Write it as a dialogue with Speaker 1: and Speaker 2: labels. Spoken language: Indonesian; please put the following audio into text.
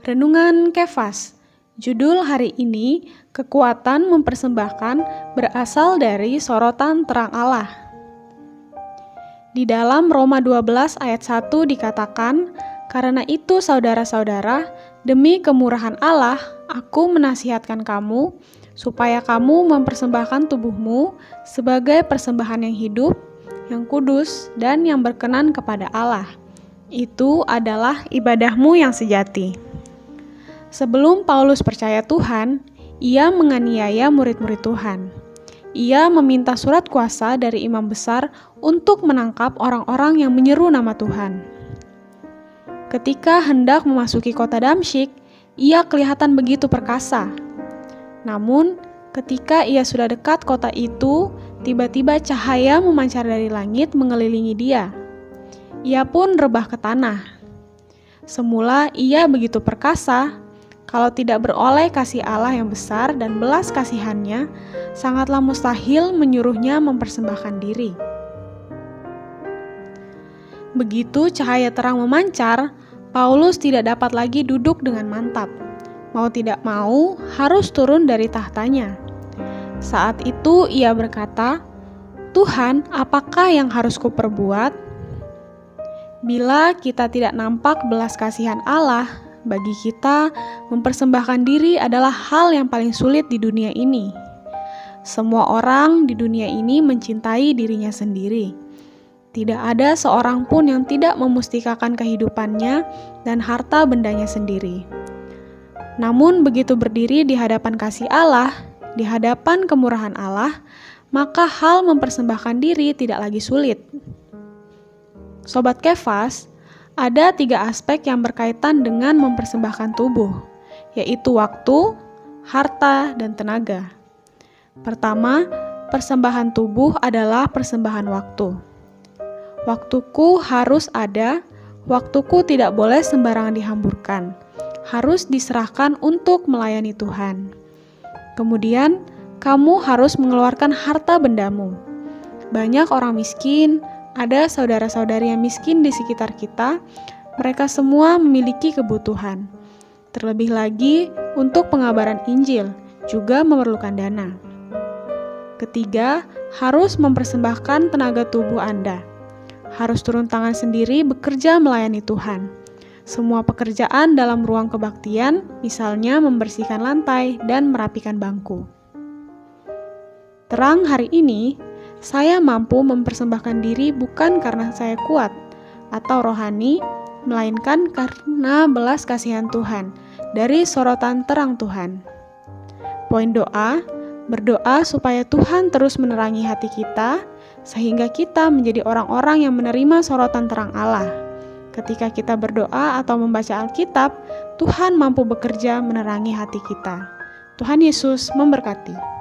Speaker 1: Renungan Kefas. Judul hari ini, kekuatan mempersembahkan berasal dari sorotan terang Allah. Di dalam Roma 12 ayat 1 dikatakan, "Karena itu saudara-saudara, demi kemurahan Allah, aku menasihatkan kamu, supaya kamu mempersembahkan tubuhmu sebagai persembahan yang hidup, yang kudus, dan yang berkenan kepada Allah. Itu adalah ibadahmu yang sejati." Sebelum Paulus percaya Tuhan, ia menganiaya murid-murid Tuhan. Ia meminta surat kuasa dari imam besar untuk menangkap orang-orang yang menyeru nama Tuhan. Ketika hendak memasuki kota Damsyik, ia kelihatan begitu perkasa. Namun, ketika ia sudah dekat kota itu, tiba-tiba cahaya memancar dari langit mengelilingi dia. Ia pun rebah ke tanah. Semula ia begitu perkasa, kalau tidak beroleh kasih Allah yang besar dan belas kasihannya, sangatlah mustahil menyuruhnya mempersembahkan diri. Begitu cahaya terang memancar, Paulus tidak dapat lagi duduk dengan mantap. Mau tidak mau, harus turun dari tahtanya. Saat itu ia berkata, "Tuhan, apakah yang harus kuperbuat? Bila kita tidak nampak belas kasihan Allah, bagi kita, mempersembahkan diri adalah hal yang paling sulit di dunia ini. Semua orang di dunia ini mencintai dirinya sendiri. Tidak ada seorang pun yang tidak memustikakan kehidupannya dan harta bendanya sendiri. Namun begitu berdiri di hadapan kasih Allah, di hadapan kemurahan Allah, maka hal mempersembahkan diri tidak lagi sulit." Sobat Kefas, ada 3 aspek yang berkaitan dengan mempersembahkan tubuh, yaitu waktu, harta, dan tenaga. Pertama, persembahan tubuh adalah persembahan waktu. Waktuku harus ada, waktuku tidak boleh sembarangan dihamburkan, harus diserahkan untuk melayani Tuhan. Kemudian, kamu harus mengeluarkan harta bendamu. Banyak orang miskin, ada saudara-saudari yang miskin di sekitar kita, mereka semua memiliki kebutuhan. Terlebih lagi, untuk pengabaran Injil juga memerlukan dana. Ketiga, harus mempersembahkan tenaga tubuh Anda. Harus turun tangan sendiri bekerja melayani Tuhan. Semua pekerjaan dalam ruang kebaktian, misalnya membersihkan lantai dan merapikan bangku. Terang hari ini, saya mampu mempersembahkan diri bukan karena saya kuat atau rohani, melainkan karena belas kasihan Tuhan dari sorotan terang Tuhan. Poin doa, berdoa supaya Tuhan terus menerangi hati kita, sehingga kita menjadi orang-orang yang menerima sorotan terang Allah. Ketika kita berdoa atau membaca Alkitab, Tuhan mampu bekerja menerangi hati kita. Tuhan Yesus memberkati.